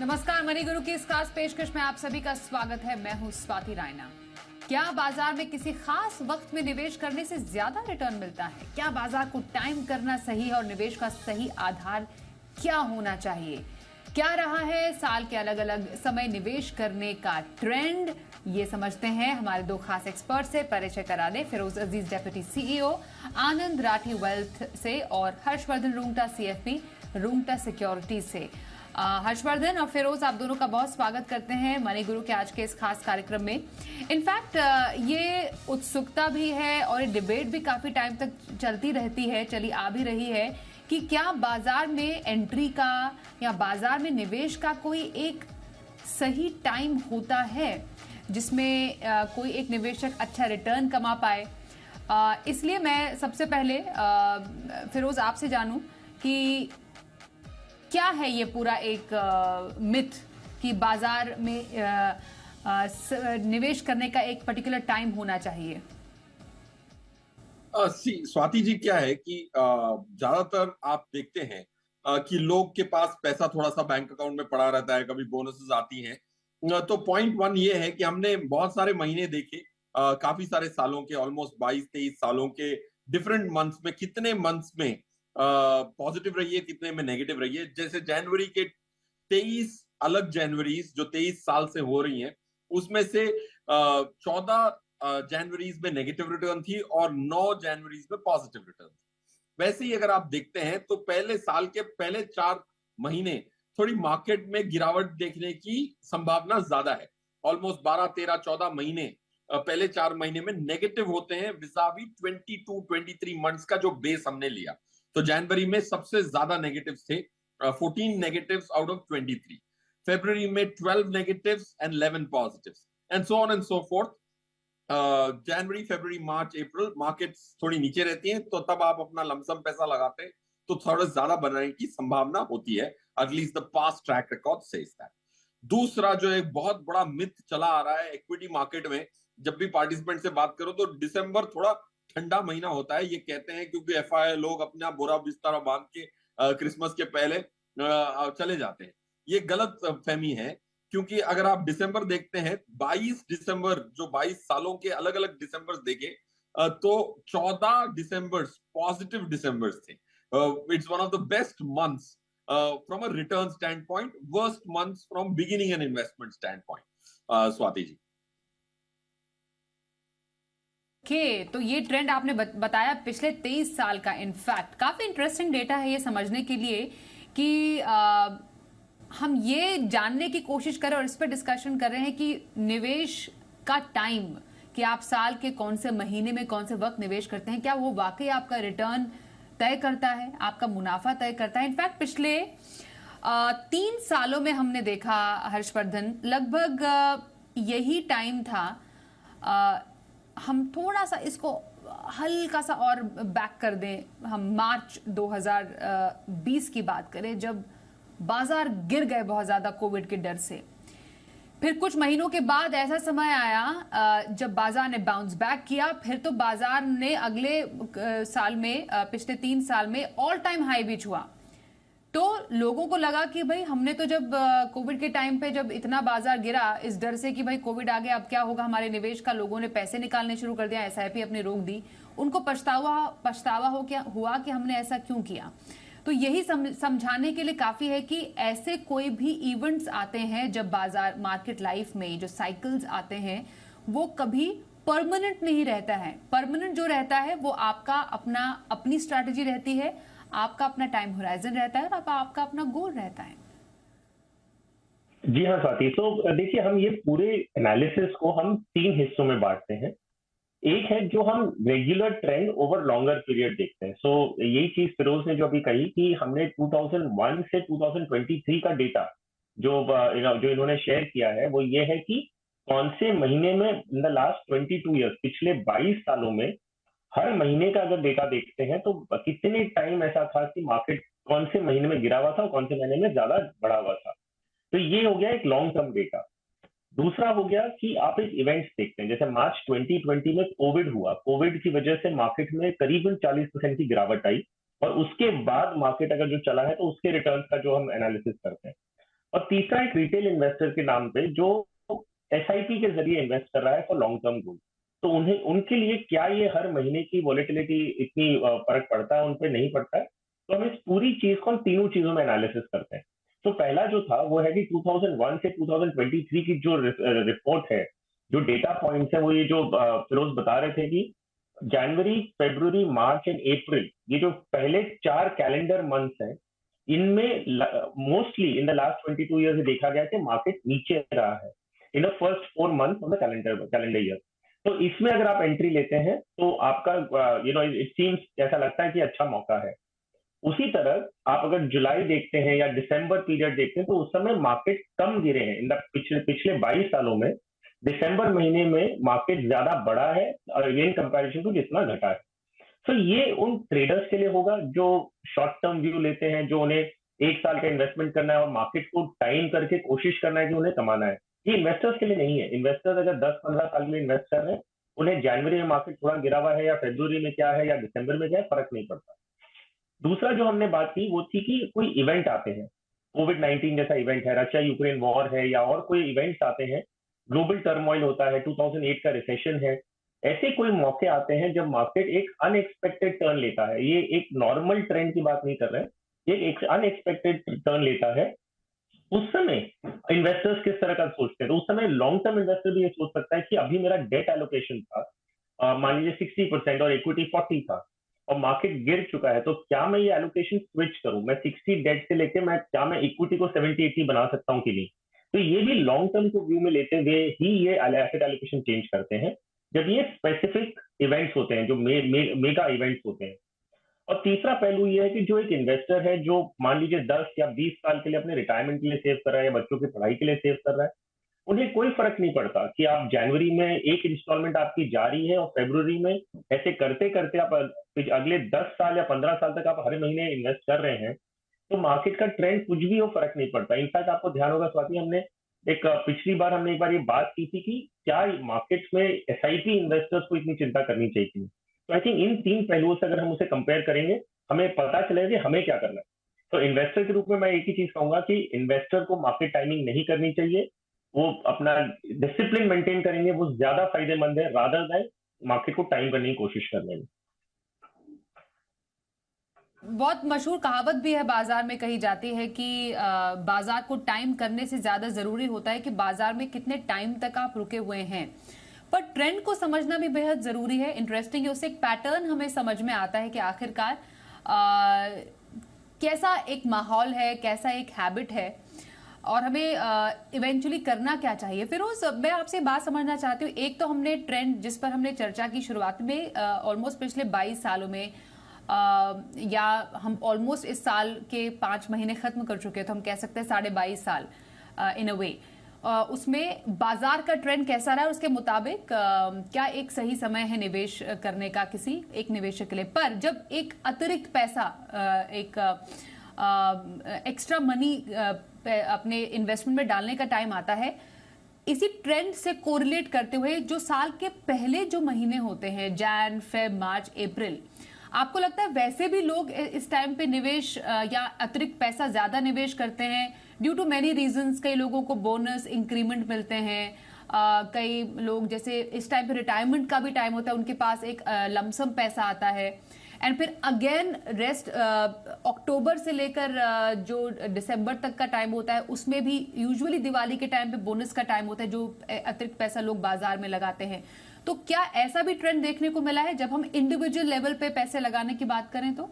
नमस्कार, मनी गुरु की इस खास पेशकश में आप सभी का स्वागत है। मैं हूं स्वाति रायना। क्या बाजार में किसी खास वक्त में निवेश करने से ज्यादा रिटर्न मिलता है? क्या बाजार को टाइम करना सही है और निवेश का सही आधार क्या होना चाहिए? क्या रहा है साल के अलग अलग समय निवेश करने का ट्रेंड? ये समझते हैं हमारे दो खास एक्सपर्ट से। परिचय करा दें, फिरोज अजीज डेप्यूटी सीईओ आनंद राठी वेल्थ से और हर्षवर्धन रुंगटा सीएफपी रुंगटा सिक्योरिटीज से। हर्षवर्धन और फिरोज, आप दोनों का बहुत स्वागत करते हैं मनी गुरु के आज के इस खास कार्यक्रम में। इनफैक्ट ये उत्सुकता भी है और ये डिबेट भी काफी टाइम तक चलती रहती है, चली आ भी रही है कि क्या बाजार में एंट्री का या बाजार में निवेश का कोई एक सही टाइम होता है जिसमें कोई एक निवेशक अच्छा रिटर्न कमा पाए। इसलिए मैं सबसे पहले फिरोज आपसे जानूं कि क्या है ये पूरा एक मिथ कि बाजार में निवेश करने का एक पर्टिकुलर टाइम होना चाहिए? स्वाति जी, क्या है कि ज्यादातर आप देखते हैं कि लोग के पास पैसा थोड़ा सा बैंक अकाउंट में पड़ा रहता है, कभी बोनसेस आती हैं। तो पॉइंट वन ये है कि हमने बहुत सारे महीने देखे, काफी सारे सालों के, ऑलमोस्ट 22-23 सालों के डिफरेंट मंथ्स में कितने मंथ्स में पॉजिटिव रही है, कितने में नेगेटिव रही है। जैसे जनवरी के 23 अलग जनवरीज जो 23 साल से हो रही हैं, उसमें से 14 जनवरीज में नेगेटिव रिटर्न थी और 9 जनवरीज में पॉजिटिव रिटर्न थी। वैसे ही अगर आप देखते हैं तो पहले साल के पहले 4 महीने थोड़ी मार्केट में गिरावट देखने की संभावना ज्यादा है। ऑलमोस्ट 12, 13, 14 महीने पहले 4 महीने में नेगेटिव होते हैं विजावी 22-23 मंथ्स का जो बेस हमने लिया। तो जनवरी में सबसे ज्यादा नेगेटिव्स थे, 14 नेगेटिव्स आउट ऑफ 23। फरवरी में 12 negatives and 11 positives and so on and so fourth. January, February, March, April markets थोड़ी नीचे रहती हैं, तो तब आप अपना लमसम पैसा लगाते हैं तो थोड़ा ज्यादा बनने की संभावना होती है। At least the past track record says that. दूसरा जो एक बहुत बड़ा मिथ चला आ रहा है इक्विटी मार्केट में, जब भी पार्टिसिपेंट से बात करो तो दिसंबर थोड़ा ठंडा महीना होता है, ये कहते हैं क्योंकि एफआई लोग अपना बुरा बिस्तर बांध के क्रिसमस के पहले चले जाते हैं। ये गलत फहमी है, क्योंकि अगर आप दिसंबर देखते हैं, 22 दिसंबर, जो 22 सालों के अलग अलग दिसंबर देखे तो 14 दिसंबर पॉजिटिव दिसंबर थे। It's one of the best months from a return stand point, worst months from beginning and investment stand point. Swati ji, तो ये ट्रेंड आपने बताया पिछले 23 साल का। इनफैक्ट काफी इंटरेस्टिंग डेटा है ये समझने के लिए कि हम ये जानने की कोशिश कर रहे हैं और इस पर डिस्कशन कर रहे हैं कि निवेश का टाइम, कि आप साल के कौन से महीने में कौन से वक्त निवेश करते हैं, क्या वो वाकई आपका रिटर्न तय करता है, आपका मुनाफा तय करता है? इनफैक्ट पिछले 3 सालों में हमने देखा, हर्षवर्धन, लगभग यही टाइम था। हम थोड़ा सा इसको हल्का सा और बैक कर दें, हम मार्च 2020 की बात करें, जब बाजार गिर गए बहुत ज्यादा कोविड के डर से। फिर कुछ महीनों के बाद ऐसा समय आया जब बाजार ने बाउंस बैक किया। फिर तो बाजार ने अगले साल में, पिछले 3 साल में ऑल टाइम हाई भी छुआ। तो लोगों को लगा कि भाई हमने तो जब कोविड के टाइम पे जब इतना बाजार गिरा इस डर से कि भाई कोविड आ गया, अब क्या होगा हमारे निवेश का, लोगों ने पैसे निकालने शुरू कर दिया, एसआईपी अपनी रोक दी। उनको पछतावा हुआ कि हमने ऐसा क्यों किया। तो यही समझाने के लिए काफी है कि ऐसे कोई भी इवेंट्स आते हैं जब बाजार मार्केट लाइफ में जो साइकिल्स आते हैं वो कभी परमानेंट नहीं रहता है। परमानेंट जो रहता है वो आपका अपनी स्ट्रैटेजी रहती है, आपका अपना टाइम होराइजन रहता है और आपका अपना गोल रहता है। जी हाँ स्वाति, तो देखिए, हम ये पूरे एनालिसिस को हम 3 हिस्सों में बांटते हैं। एक है जो हम regular trend over longer period देखते हैं। सो यही चीज फिरोज ने जो अभी कही कि हमने 2001 से 2023 का डेटा जो जो इन्होंने शेयर किया है वो ये है कि कौन से महीने में इन द लास्ट 22 ईयर्स, पिछले 22 सालों में हर महीने का अगर डेटा देखते हैं तो कितने टाइम ऐसा था कि मार्केट कौन से महीने में गिरा हुआ था और कौन से महीने में ज्यादा बढ़ा हुआ था। तो ये हो गया एक लॉन्ग टर्म डेटा। दूसरा हो गया कि आप एक इवेंट्स देखते हैं, जैसे मार्च 2020 में कोविड हुआ, कोविड की वजह से मार्केट में करीबन 40% की गिरावट आई और उसके बाद मार्केट अगर जो चला है तो उसके रिटर्न का जो हम एनालिसिस करते हैं। और तीसरा एक रिटेल इन्वेस्टर के नाम पे जो एसआईपी के जरिए इन्वेस्ट कर रहा है फॉर लॉन्ग टर्म गोल। तो उन्हें उनके लिए क्या ये हर महीने की वॉलेटिलिटी इतनी फर्क पड़ता है, उन पे नहीं पड़ता है। तो हम इस पूरी चीज को हम तीनों चीजों में एनालिसिस करते हैं। तो पहला जो था वो है कि 2001 से 2023 की जो रिपोर्ट है, जो डेटा पॉइंट्स है, वो ये जो फिरोज बता रहे थे कि जनवरी, फरवरी, मार्च एंड अप्रैल, ये जो पहले 4 कैलेंडर मंथ्स हैं, इनमें mostly in the last 22 years देखा गया कि मार्केट नीचे रहा है in the first 4 month of the calendar year. तो इसमें अगर आप एंट्री लेते हैं तो आपका इट सीम्स ऐसा लगता है कि अच्छा मौका है। उसी तरह आप अगर जुलाई देखते हैं या दिसंबर पीरियड देखते हैं तो उस समय मार्केट कम गिरे हैं। इन द पिछले 22 सालों में दिसंबर महीने में मार्केट ज्यादा बढ़ा है इन कंपैरिजन टू जितना घटा है। तो ये उन ट्रेडर्स के लिए होगा जो शॉर्ट टर्म व्यू लेते हैं, जो उन्हें 1 साल का इन्वेस्टमेंट करना है और मार्केट को टाइम करके कोशिश करना है कि उन्हें कमाना है। ये इन्वेस्टर्स के लिए नहीं है। इन्वेस्टर्स अगर 10-15 साल के लिए इन्वेस्ट कर रहे हैं, उन्हें जनवरी में मार्केट थोड़ा गिरा हुआ है या फरवरी में क्या है या दिसंबर में क्या है, फर्क नहीं पड़ता। दूसरा जो हमने बात की वो थी कि कोई इवेंट आते हैं, कोविड-19 जैसा इवेंट है, रशिया यूक्रेन वॉर है या और कोई इवेंट्स आते हैं, ग्लोबल टर्मोइल होता है, 2008 का रिसेशन है, ऐसे कोई मौके आते हैं जब मार्केट एक अनएक्सपेक्टेड टर्न लेता है। ये एक नॉर्मल ट्रेंड की बात नहीं कर रहे हैं, ये एक अनएक्सपेक्टेड टर्न लेता है। उस समय इन्वेस्टर्स किस तरह का सोचते हैं? तो उस समय लॉन्ग टर्म इन्वेस्टर भी ये सोच सकता है कि अभी मेरा डेट एलोकेशन था, मान लीजिए 60% और इक्विटी 40 था और मार्केट गिर चुका है, तो क्या मैं ये एलोकेशन स्विच करूं? मैं 60 डेट से लेके क्या मैं इक्विटी को 70-80 बना सकता हूं कि नहीं? तो ये भी लॉन्ग टर्म को व्यू में लेते हुए ही ये एसेट एलोकेशन चेंज करते हैं जब ये स्पेसिफिक इवेंट्स होते हैं, जो मेगा इवेंट्स होते हैं। और तीसरा पहलू ये है कि जो एक इन्वेस्टर है जो मान लीजिए 10 या 20 साल के लिए अपने रिटायरमेंट के लिए सेव कर रहा है या बच्चों की पढ़ाई के लिए सेव कर रहा है, उन्हें कोई फर्क नहीं पड़ता कि आप जनवरी में एक इंस्टॉलमेंट आपकी जारी है और फरवरी में ऐसे करते करते आप अगले 10 साल या 15 साल तक आप हर महीने इन्वेस्ट कर रहे हैं, तो मार्केट का ट्रेंड कुछ भी हो, फर्क नहीं पड़ता। इनफैक्ट आपको ध्यान होगा स्वाति, हमने पिछली बार हमने एक बार ये बात की थी कि क्या मार्केट्स में एसआईपी इन्वेस्टर्स को इतनी चिंता करनी चाहिए थी। तो आई थिंक इन 3 पहलुओं से अगर हम उसे कंपेयर करेंगे, हमें पता चलेगा कि हमें क्या करना है। तो इन्वेस्टर के रूप में मैं एक ही चीज कहूंगा कि इन्वेस्टर को मार्केट टाइमिंग नहीं करनी चाहिए। वो अपना डिसिप्लिन मेंटेन करेंगे, वो ज्यादा फायदेमंद है रादर देन मार्केट को टाइम करने की कोशिश करने में। बहुत मशहूर कहावत भी है बाजार में, कही जाती है कि बाजार को टाइम करने से ज्यादा जरूरी होता है कि बाजार में कितने टाइम तक आप रुके हुए हैं। पर ट्रेंड को समझना भी बेहद जरूरी है। इंटरेस्टिंग है, उससे एक पैटर्न हमें समझ में आता है कि आखिरकार कैसा एक माहौल है, कैसा एक हैबिट है और हमें इवेंचुअली करना क्या चाहिए। फिरोज, मैं आपसे बात समझना चाहती हूँ। एक तो हमने ट्रेंड जिस पर हमने चर्चा की शुरुआत में, ऑलमोस्ट पिछले 22 सालों में या हम ऑलमोस्ट इस साल के 5 महीने खत्म कर चुके हैं, तो हम कह सकते हैं 22.5 साल इन अ वे। उसमें बाजार का ट्रेंड कैसा रहा है, उसके मुताबिक क्या एक सही समय है निवेश करने का किसी एक निवेशक के लिए। पर जब एक अतिरिक्त पैसा, एक एक्स्ट्रा मनी अपने इन्वेस्टमेंट में डालने का टाइम आता है, इसी ट्रेंड से कोरिलेट करते हुए जो साल के पहले जो महीने होते हैं, जैन, फेब, मार्च, अप्रैल, आपको लगता है वैसे भी लोग इस टाइम पे निवेश या अतिरिक्त पैसा ज्यादा निवेश करते हैं ड्यू टू मेनी रीजंस? कई लोगों को बोनस, इंक्रीमेंट मिलते हैं, कई लोग जैसे इस टाइम पे रिटायरमेंट का भी टाइम होता है, उनके पास एक लमसम पैसा आता है, एंड फिर अगेन रेस्ट अक्टूबर से लेकर जो दिसंबर तक का टाइम होता है, उसमें भी यूजुअली दिवाली के टाइम पे बोनस का टाइम होता है जो अतिरिक्त पैसा लोग बाजार में लगाते हैं। तो क्या ऐसा भी ट्रेंड देखने को मिला है जब हम इंडिविजुअल लेवल पे पैसे लगाने की बात करें तो?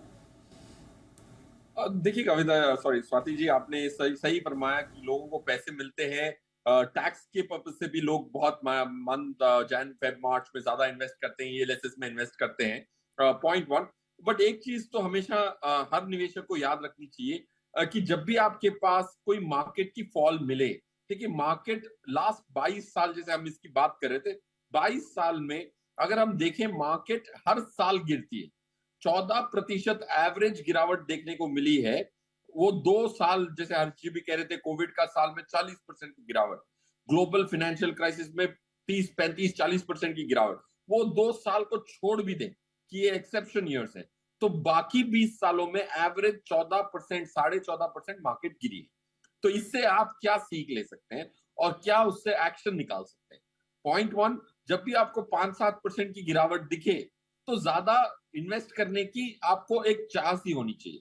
देखिए कविता, सॉरी स्वाति जी, आपने सही फरमाया कि लोगों को पैसे मिलते हैं टैक्स के पर्पज से भी। लोग बहुत मंथ जैन फेब मार्च में ज्यादा इन्वेस्ट करते हैं, ईएलएसएस में इन्वेस्ट करते हैं, पॉइंट 1। बट एक चीज तो हमेशा हर निवेशक को याद रखनी चाहिए कि जब भी आपके पास कोई मार्केट की फॉल मिले, देखिए मार्केट लास्ट 22 साल, जैसे हम इसकी बात कर रहे थे, 22 साल में अगर हम देखें मार्केट हर साल गिरती है। 14% एवरेज गिरावट देखने को मिली है। वो 2 साल, जैसे हर्षी भी कह रहे थे, कोविड का साल में 40% की गिरावट, ग्लोबल फाइनेंशियल क्राइसिस में 30-35-40% की गिरावट, वो 2 साल को छोड़ भी दें कि ये एक्सेप्शन ईयर्स है, तो बाकी 20 सालों में एवरेज 14%, 14.5% मार्केट गिरी है। तो इससे आप क्या सीख ले सकते हैं और क्या उससे एक्शन निकाल सकते हैं? पॉइंट वन, जब भी आपको 5-7% की गिरावट दिखे तो ज्यादा इन्वेस्ट करने की आपको एक चाह सी होनी चाहिए।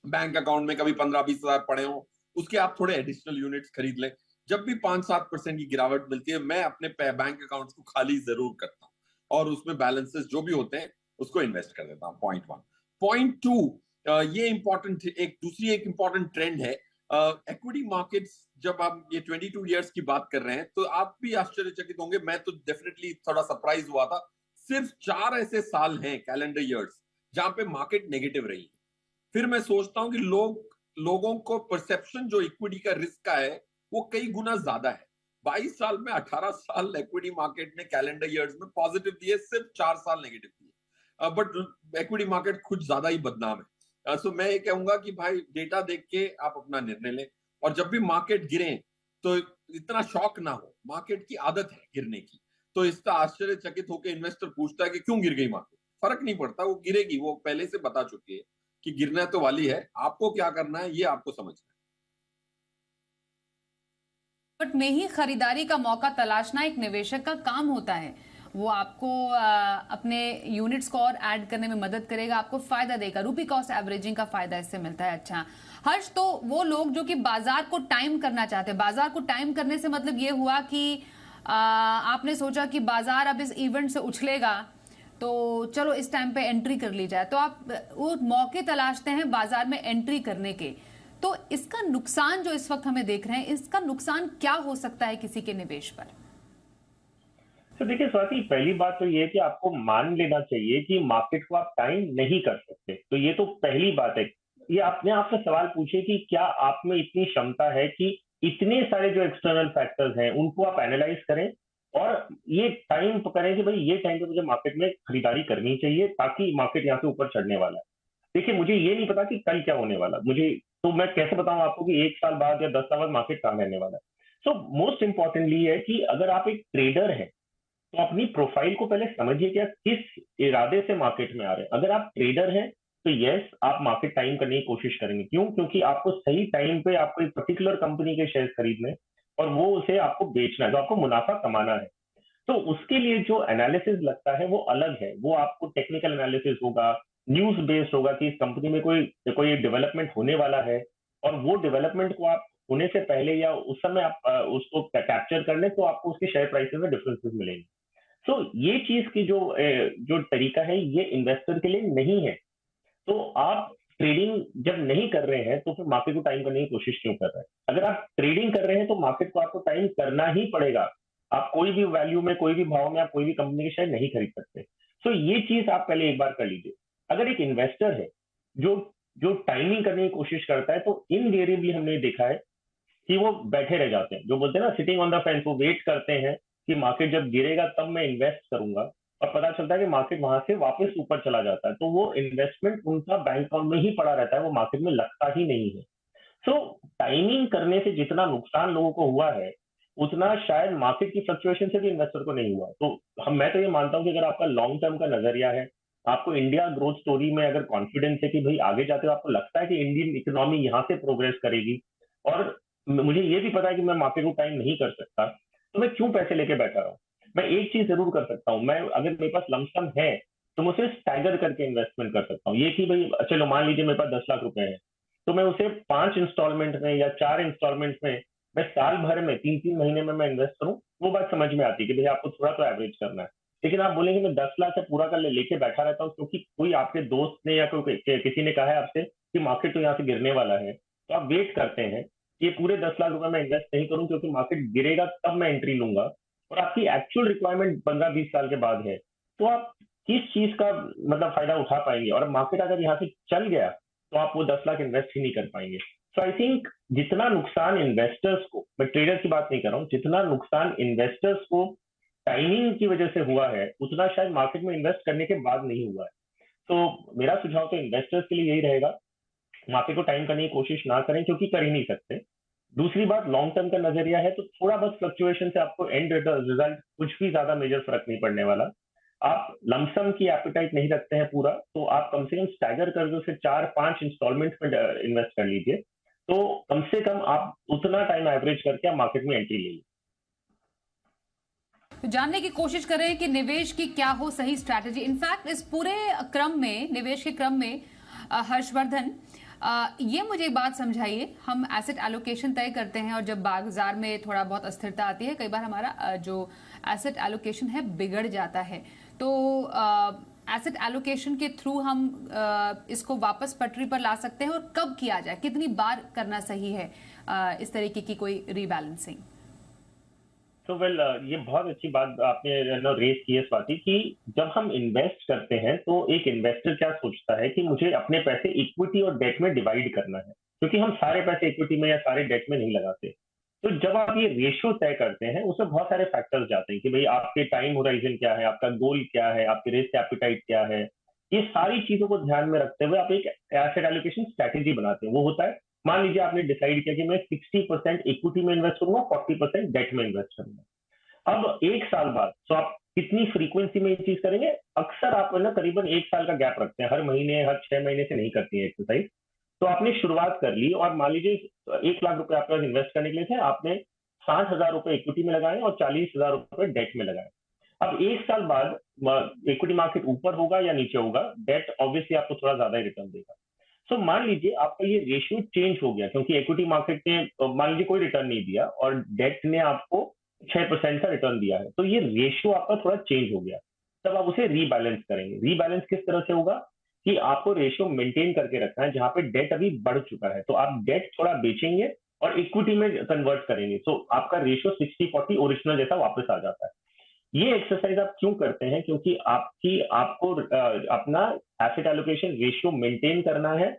बैंक अकाउंट में कभी 15-20 हजार पड़े हो, उसके आप थोड़े एडिशनल यूनिट्स खरीद लें। जब भी 5-7% की गिरावट मिलती है, मैं अपने बैंक अकाउंट्स को खाली जरूर करता हूँ और उसमें बैलेंसेस जो भी होते हैं उसको इन्वेस्ट कर देता हूँ। Point one. पॉइंट टू, ये इंपॉर्टेंट एक इंपॉर्टेंट ट्रेंड है इक्विटी मार्केट्स। जब हम ये 22 ईयर्स की बात कर रहे हैं तो आप भी आश्चर्यचकित होंगे, मैं तो डेफिनेटली थोड़ा सरप्राइज हुआ था। सिर्फ 4 ऐसे साल हैं कैलेंडर ईयर्स जहां पे मार्केट नेगेटिव रही है। फिर मैं सोचता हूं कि लोगों को परसेप्शन जो इक्विटी का रिस्क का है वो कई गुना ज्यादा है। 22 साल में 18 साल इक्विटी मार्केट ने कैलेंडर ईयर्स में पॉजिटिव दिए, सिर्फ 4 साल नेगेटिव दिए। बट इक्विटी मार्केट कुछ ज्यादा ही बदनाम है। सो मैं ये कहूंगा कि भाई डेटा देख के आप अपना निर्णय लें, और जब भी मार्केट गिरे तो इतना शॉक ना हो। मार्केट की आदत है गिरने की, तो इसका आश्चर्यचकित होकर इन्वेस्टर पूछता है कि क्यों गिर गई मार्केट। फर्क नहीं पड़ता, वो गिरेगी, वो पहले से बता चुकी है कि गिरना तो वाली है। आपको क्या करना है ये आपको समझना है। बट में ही खरीदारी का मौका तलाशना एक निवेशक का काम होता है। वो आपको अपने यूनिट्स को और ऐड करने में मदद करेगा, आपको फायदा देगा। रूपी कॉस्ट एवरेजिंग का फायदा इससे मिलता है। अच्छा हर्ष, तो वो लोग जो कि बाजार को टाइम करना चाहते हैं, बाजार को टाइम करने से मतलब ये हुआ कि आपने सोचा कि बाजार अब इस इवेंट से उछलेगा तो चलो इस टाइम पे एंट्री कर ली जाए, तो आप वो मौके तलाशते हैं बाजार में एंट्री करने के। तो इसका नुकसान जो इस वक्त हमें देख रहे हैं, इसका नुकसान क्या हो सकता है किसी के निवेश पर? तो देखिए स्वाति, पहली बात तो ये है कि आपको मान लेना चाहिए कि मार्केट को आप टाइम नहीं कर सकते। तो ये तो पहली बात है। ये अपने आप से सवाल पूछिए कि क्या आप में इतनी क्षमता है कि इतने सारे जो एक्सटर्नल फैक्टर्स हैं उनको आप एनालाइज करें और ये टाइम करें कि भाई ये टाइम पे मुझे मार्केट में खरीदारी करनी चाहिए ताकि मार्केट यहाँ से ऊपर चढ़ने वाला है। देखिए मुझे ये नहीं पता कि कल क्या होने वाला मुझे, तो मैं कैसे बताऊं आपको कि 1 साल बाद या 10 साल बाद मार्केट कहाँ रहने वाला है। सो मोस्ट इंपॉर्टेंटली है कि अगर आप एक ट्रेडर हैं तो अपनी प्रोफाइल को पहले समझिए कि आप किस इरादे से मार्केट में आ रहे हैं। अगर आप ट्रेडर हैं तो यस, आप मार्केट टाइम करने की कोशिश करेंगे। क्यों? क्योंकि आपको सही टाइम पे आपको एक पर्टिकुलर कंपनी के शेयर खरीदने और वो उसे आपको बेचना है, तो आपको मुनाफा कमाना है। तो उसके लिए जो एनालिसिस लगता है वो अलग है। वो आपको टेक्निकल एनालिसिस होगा, न्यूज बेस्ड होगा कि इस कंपनी में कोई कोई डेवलपमेंट होने वाला है और वो डेवलपमेंट को आप होने से पहले या उस समय आप उसको कैप्चर कर लें तो आपको उसके शेयर प्राइसेस में डिफरेंसेस मिलेंगे। तो ये चीज की जो तरीका है ये इन्वेस्टर के लिए नहीं है। तो आप ट्रेडिंग जब नहीं कर रहे हैं तो फिर मार्केट को टाइम करने की कोशिश क्यों कर रहे हैं? अगर आप ट्रेडिंग कर रहे हैं तो मार्केट को आपको टाइम करना ही पड़ेगा। आप कोई भी वैल्यू में, कोई भी भाव में आप कोई भी कंपनी के शेयर नहीं खरीद सकते। तो ये चीज आप पहले एक बार कर लीजिए। अगर एक इन्वेस्टर है जो जो टाइमिंग करने की कोशिश करता है तो इनवेरिएबली हमने देखा है कि वो बैठे रह जाते हैं। जो बोलते हैं ना सिटिंग ऑन द फेंस, वो वेट करते हैं कि मार्केट जब गिरेगा तब मैं इन्वेस्ट करूंगा, और पता चलता है कि मार्केट वहां से वापस ऊपर चला जाता है तो वो इन्वेस्टमेंट उनका बैंक अकाउंट में ही पड़ा रहता है, वो मार्केट में लगता ही नहीं है। सो टाइमिंग करने से जितना नुकसान लोगों को हुआ है उतना शायद मार्केट की फ्लक्चुएशन से भी इन्वेस्टर को नहीं हुआ। तो मैं तो ये मानता हूँ कि अगर आपका लॉन्ग टर्म का नजरिया है, आपको इंडिया ग्रोथ स्टोरी में अगर कॉन्फिडेंस है कि भाई आगे जाते हुए आपको लगता है कि इंडियन इकोनॉमी यहाँ से प्रोग्रेस करेगी और मुझे ये भी पता है कि मैं मार्केट को टाइम नहीं कर सकता, तो मैं क्यों पैसे लेके बैठा रहा हूँ। मैं एक चीज जरूर कर सकता हूँ, मैं अगर मेरे पास लमसम है तो मैं उसे स्टैगर करके इन्वेस्टमेंट कर सकता हूँ। ये कि भाई चलो मान लीजिए मेरे पास 10 लाख रुपए है तो मैं उसे 5 इंस्टॉलमेंट में या 4 इंस्टॉलमेंट में मैं साल भर में 3-3 महीने में मैं इन्वेस्ट करूँ, वो बात समझ में आती है कि भाई आपको थोड़ा तो एवरेज करना है। लेकिन आप बोलेंगे मैं 10 लाख से पूरा कर लेके बैठा रहता हूँ क्योंकि कोई आपके दोस्त ने या कोई किसी ने कहा है आपसे कि मार्केट तो यहाँ से गिरने वाला है, तो आप वेट करते हैं ये पूरे 10 लाख रुपए मैं इन्वेस्ट नहीं करूं क्योंकि मार्केट गिरेगा तब मैं एंट्री लूंगा, और आपकी एक्चुअल रिक्वायरमेंट 15-20 साल के बाद है, तो आप किस चीज का मतलब फायदा उठा पाएंगे? और मार्केट अगर यहाँ से चल गया तो आप वो 10 लाख इन्वेस्ट ही नहीं कर पाएंगे। सो आई थिंक जितना नुकसान इन्वेस्टर्स को, मैं ट्रेडर की बात नहीं कर रहा हूँ, जितना नुकसान इन्वेस्टर्स को टाइमिंग की वजह से हुआ है उतना शायद मार्केट में इन्वेस्ट करने के बाद नहीं हुआ है। तो मेरा सुझाव तो इन्वेस्टर्स के लिए यही रहेगा, मार्केट को टाइम करने की कोशिश ना करें क्योंकि कर ही नहीं सकते। दूसरी बात, लॉन्ग टर्म का नजरिया है तो थोड़ा बहुत फ्लक्चुएशन से आपको एंड रिजल्ट कुछ भी ज्यादा मेजर फर्क नहीं पड़ने वाला। आप लमसम की एपिटाइट नहीं रखते हैं पूरा, तो आप कम से कम स्टैगर करके उसे 4-5 इंस्टॉलमेंट में इन्वेस्ट कर लीजिए। तो कम से कम आप उतना टाइम एवरेज करके आप मार्केट में एंट्री ले लीजिए। तो जानने की कोशिश करें कि निवेश की क्या हो सही स्ट्रैटेजी। इनफैक्ट इस पूरे क्रम में, निवेश के क्रम में हर्षवर्धन, ये मुझे एक बात समझाइए, हम एसेट एलोकेशन तय करते हैं और जब बाजार में थोड़ा बहुत अस्थिरता आती है, कई बार हमारा जो एसेट एलोकेशन है बिगड़ जाता है, तो एसेट एलोकेशन के थ्रू हम इसको वापस पटरी पर ला सकते हैं, और कब किया जाए, कितनी बार करना सही है इस तरीके की कोई रीबैलेंसिंग? तो ये बहुत अच्छी बात आपने रेज की है स्वाति, कि जब हम इन्वेस्ट करते हैं तो एक इन्वेस्टर क्या सोचता है कि मुझे अपने पैसे इक्विटी और डेट में डिवाइड करना है, क्योंकि हम सारे पैसे इक्विटी में या सारे डेट में नहीं लगाते। तो जब आप ये रेशियो तय करते हैं उसमें बहुत सारे फैक्टर्स जाते हैं कि भाई आपके टाइम होराइजन क्या है, आपका गोल क्या है, आपके रिस्क एपिटाइट क्या है। ये सारी चीजों को ध्यान में रखते हुए आप एक एसेट एलोकेशन स्ट्रैटेजी बनाते हैं। वो होता है, मान लीजिए आपने डिसाइड किया कि मैं 60% इक्विटी में इन्वेस्ट करूंगा, 40% डेट में इन्वेस्ट करूंगा। अब एक साल बाद तो आप कितनी फ्रीक्वेंसी में ये चीज करेंगे? अक्सर आप ना करीबन एक साल का गैप रखते हैं, हर महीने हर 6 महीने से नहीं करती है एक्सरसाइज। तो आपने शुरुआत कर ली और मान लीजिए 1 लाख रुपए आपके पास इन्वेस्ट करने के लिए थे, आपने 60,000 रुपए इक्विटी में लगाए और 40,000 रुपए डेट में लगाए। अब एक साल बाद इक्विटी मार्केट ऊपर होगा या नीचे होगा, डेट ऑब्वियसली आपको थोड़ा ज्यादा रिटर्न देगा। सो मान लीजिए आपका ये रेशियो चेंज हो गया, क्योंकि इक्विटी मार्केट ने मान लीजिए कोई रिटर्न नहीं दिया और डेट ने आपको 6% का रिटर्न दिया है, तो ये रेशियो आपका थोड़ा चेंज हो गया। तब आप उसे रीबैलेंस करेंगे। रीबैलेंस किस तरह से होगा कि आपको रेशियो मेंटेन करके रखना है, जहां पे डेट अभी बढ़ चुका है तो आप डेट थोड़ा बेचेंगे और इक्विटी में कन्वर्ट करेंगे, तो आपका रेशियो 60-40 ओरिजिनल जैसा वापस आ जाता है। ये एक्सरसाइज आप क्यों करते हैं? क्योंकि आपको अपना एसेट एलोकेशन रेशियो मेंटेन करना है।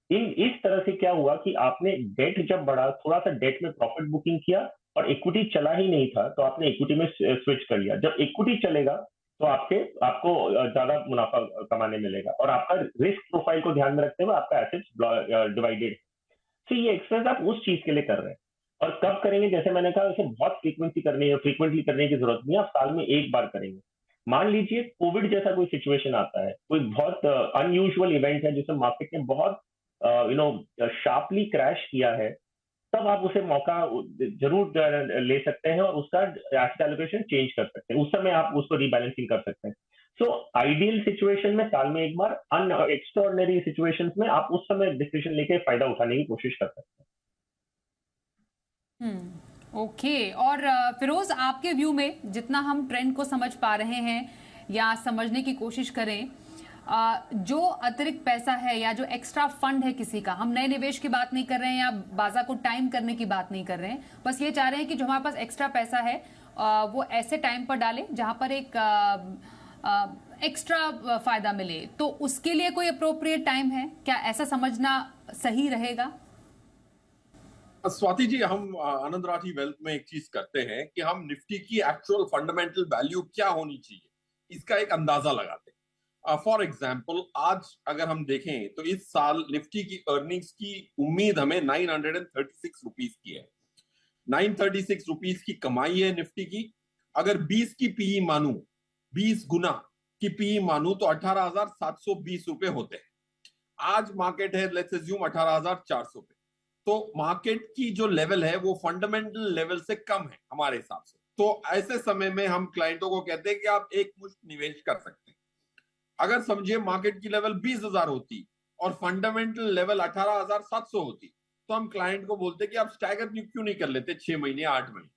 इस तरह से क्या हुआ कि आपने डेट जब बढ़ा, थोड़ा सा डेट में प्रॉफिट बुकिंग किया और इक्विटी चला ही नहीं था तो आपने इक्विटी में स्विच कर लिया। जब इक्विटी चलेगा तो आपको ज्यादा मुनाफा कमाने मिलेगा और आपका रिस्क प्रोफाइल को ध्यान में रखते हुए आपका एसेट डिवाइडेड। तो ये एक्सरसाइज आप उस चीज के लिए कर रहे हैं। और कब करेंगे? जैसे मैंने कहा, इसे बहुत फ्रीक्वेंटली करने की जरूरत नहीं है, आप साल में एक बार करेंगे। मान लीजिए कोविड जैसा कोई सिचुएशन आता है, कोई बहुत अनयूजुअल इवेंट है जिसमें मार्केट ने बहुत शार्पली क्रैश किया है, तब आप उसे मौका जरूर ले सकते हैं और उसका एसेट एलोकेशन चेंज कर सकते हैं। उस समय आप उसको रीबैलेंसिंग कर सकते हैं। सो आइडियल सिचुएशन में साल में एक बार, एक्स्ट्राऑर्डिनरी सिचुएशंस में आप उस समय डिसीजन लेके फायदा उठाने की कोशिश कर सकते हैं। ओके। और फिरोज, आपके व्यू में जितना हम ट्रेंड को समझ पा रहे हैं या समझने की कोशिश करें, जो अतिरिक्त पैसा है या जो एक्स्ट्रा फंड है किसी का, हम नए निवेश की बात नहीं कर रहे हैं या बाजार को टाइम करने की बात नहीं कर रहे हैं, बस ये चाह रहे हैं कि जो हमारे पास एक्स्ट्रा पैसा है वो ऐसे टाइम पर डालें जहां पर एक एक्स्ट्रा फायदा मिले, तो उसके लिए कोई अप्रोप्रिएट टाइम है क्या? ऐसा समझना सही रहेगा? स्वाति जी, हम आनंद राठी वेल्थ में एक चीज करते हैं कि हम निफ्टी की एक्चुअल फंडामेंटल वैल्यू क्या होनी चाहिए, इसका एक अंदाजा लगाते हैं। फॉर एग्जाम्पल, आज अगर हम देखें तो इस साल निफ्टी की अर्निंग्स की उम्मीद हमें 936 रुपीज की है। 936 रुपीज की कमाई है निफ्टी की। अगर 20 की पीई मानू, 20 गुना की पीई मानू तो 18,720 रुपए होते हैं। आज मार्केट है लेट्स अज्यूम 18,400 पे, तो मार्केट की जो लेवल है वो फंडामेंटल लेवल से कम है हमारे हिसाब से। तो ऐसे समय में हम क्लाइंटों को कहते हैं कि आप एक मुश्त निवेश कर सकते हैं। अगर समझिए मार्केट की लेवल 20,000 होती और फंडामेंटल लेवल 18,700 होती, तो हम क्लाइंट को बोलते कि आप स्टैगर क्यों नहीं कर लेते 6 महीने 8 महीने।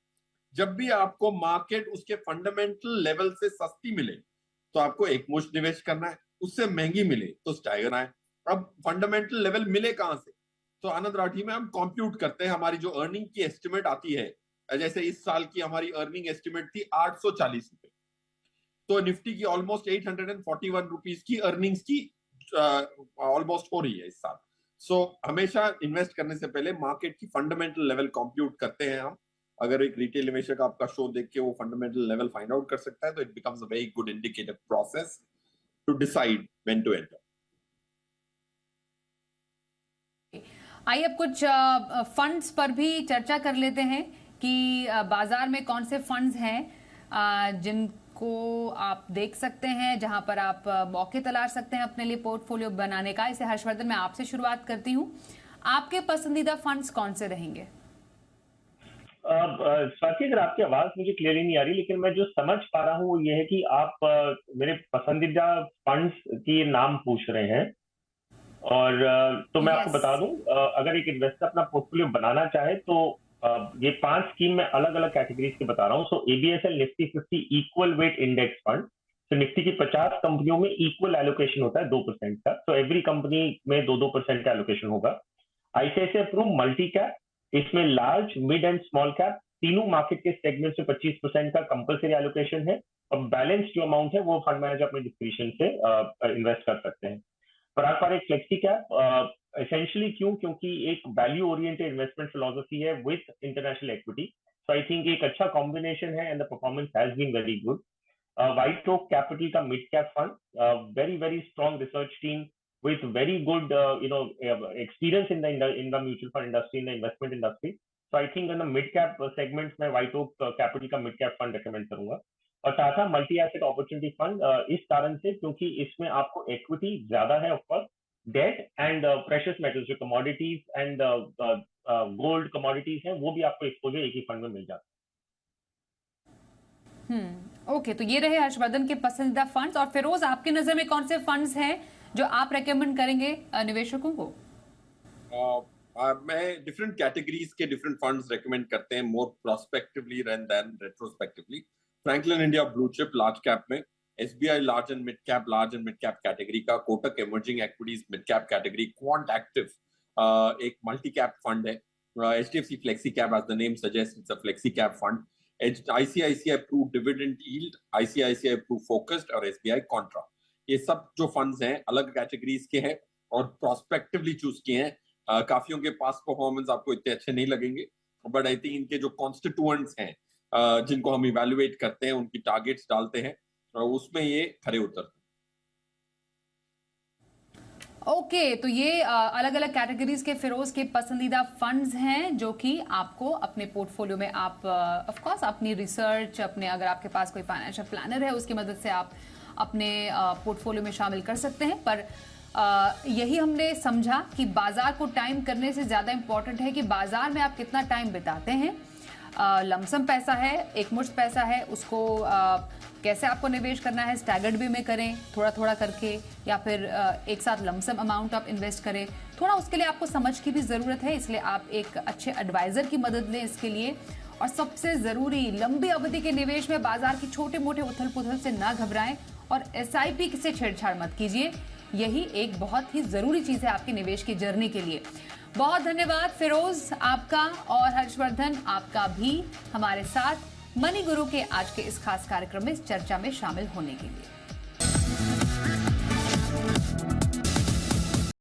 जब भी आपको मार्केट उसके फंडामेंटल लेवल से सस्ती मिले तो आपको एक मुश्त निवेश करना है, उससे महंगी मिले तो स्टैगर आए। अब फंडामेंटल लेवल मिले कहां से? तो आनंद राठी में हम कंप्यूट करते हैं, हमारी जो अर्निंग की एस्टिमेट आती है, जैसे इस साल की हमारी अर्निंग एस्टिमेट थी 840 रुपए, तो निफ्टी की ऑलमोस्ट 841 रुपीज की अर्निंग्स की ऑलमोस्ट हो रही है इस साल। सो हमेशा इन्वेस्ट करने से पहले मार्केट की फंडामेंटल लेवल कंप्यूट करते हैं हम। अगर एक रिटेल निवेशक आपका शो देख के वो फंडामेंटल लेवल फाइंड आउट कर सकता है तो it becomes a very good indicative process to decide when to enter. आइए अब कुछ फंड्स पर भी चर्चा कर लेते हैं कि बाजार में कौन से फंड्स हैं जिनको आप देख सकते हैं, जहां पर आप मौके तलाश सकते हैं अपने लिए पोर्टफोलियो बनाने का। इसे हर्षवर्धन, मैं आपसे शुरुआत करती हूं। आपके पसंदीदा फंड्स कौन से रहेंगे? स्वाति, अगर आपकी आवाज मुझे क्लियरली नहीं आ रही, लेकिन मैं जो समझ पा रहा हूँ वो ये है कि आप मेरे पसंदीदा फंड्स की नाम पूछ रहे हैं। और तो मैं आपको Yes. बता दूं, अगर एक इन्वेस्टर अपना पोर्टफोलियो बनाना चाहे तो ये 5 स्कीम मैं अलग अलग कैटेगरीज के बता रहा हूँ। So ABSL Nifty 50 equal weight index fund. तो निफ्टी की 50 कंपनियों में इक्वल एलोकेशन होता है 2% का। तो एवरी कंपनी में 2% का एलोकेशन होगा। आईसीआईसीआई प्रू मल्टी कैप, इसमें large, mid and small cap तीनों मार्केट के सेगमेंट से 25% का कंपलसरी एलोकेशन है। और बैलेंस जो अमाउंट है वो फंड मैनेजर अपने डिस्क्रिप्शन से इन्वेस्ट कर सकते हैं। पराग फ्लेक्सी कैप एसेंशियली क्योंकि एक वैल्यू ओरिएंटेड इन्वेस्टमेंट फिलोसफी है with international equity. So I think एक अच्छा कॉम्बिनेशन है and the performance has been very good. White oak capital का mid cap fund, very very strong research team with very good experience in the mutual fund industry, in the investment industry. So I think in the mid cap segments में White Oak Capital का mid cap fund recommend करूंगा। और Tata multi asset opportunity fund, इस कारण से क्योंकि इसमें आपको इक्विटी ज्यादा है, of course debt and precious metals जो कमोडिटीज एंड गोल्ड कमोडिटीज हैं वो भी आपको एक्सपोजर एक ही फंड में मिल जाता है। ओके, तो ये रहे हर्षवर्धन के पसंदीदा फंड्स। और फिरोज, आपकी नजर में कौन से फंड्स हैं जो आप रेकमेंड करेंगे निवेशकों को? मैं डिफरेंट कैटेगरीज के डिफरेंट फंड्स रेकमेंड करते हैं, more prospectively rather than retrospectively. Franklin India blue chip large cap में, SBI large and mid cap category का, Kotak emerging equities mid cap category, Quant active एक मल्टी कैप फंड है, HDFC flexi cap as the name suggest, it's a flexi cap fund, ICICI Pru dividend yield, ICICI Pru focused और SBI contra. ये सब जो funds हैं अलग categories के हैं और प्रोस्पेक्टिवली चूज किए हैं। काफियों के पास परफॉर्मेंस आपको इतने अच्छे नहीं लगेंगे, बट आई थिंक इनके जो कॉन्स्टिट्यूएंट्स हैं जिनको हम इवैल्यूएट करते हैं, उनकी टारगेट्स डालते हैं, उसमें ये खरे उतरते हैं। ओके, तो ये अलग अलग कैटेगरीज के फिरोज के पसंदीदा फंड्स हैं जो कि आपको अपने पोर्टफोलियो में आप ऑफ कोर्स अपनी रिसर्च, अपने अगर आपके पास कोई फाइनेंशियल प्लानर है उसकी मदद से आप अपने पोर्टफोलियो में शामिल कर सकते हैं। पर यही हमने समझा कि बाजार को टाइम करने से ज़्यादा इम्पोर्टेंट है कि बाजार में आप कितना टाइम बिताते हैं। लमसम पैसा है, एक मुश्त पैसा है, उसको कैसे आपको निवेश करना है, स्टैगर्ड वे में करें थोड़ा थोड़ा करके, या फिर एक साथ लमसम अमाउंट आप इन्वेस्ट करें। थोड़ा उसके लिए आपको समझ की भी ज़रूरत है, इसलिए आप एक अच्छे एडवाइज़र की मदद लें इसके लिए। और सबसे ज़रूरी, लंबी अवधि के निवेश में बाजार की छोटे मोटे उथल पुथल से ना घबराएं और एसआईपी से छेड़छाड़ मत कीजिए। यही एक बहुत ही ज़रूरी चीज़ है आपके निवेश की जर्नी के लिए। बहुत धन्यवाद फिरोज आपका, और हर्षवर्धन आपका भी हमारे साथ मनी गुरु के आज के इस खास कार्यक्रम में इस चर्चा में शामिल होने के लिए।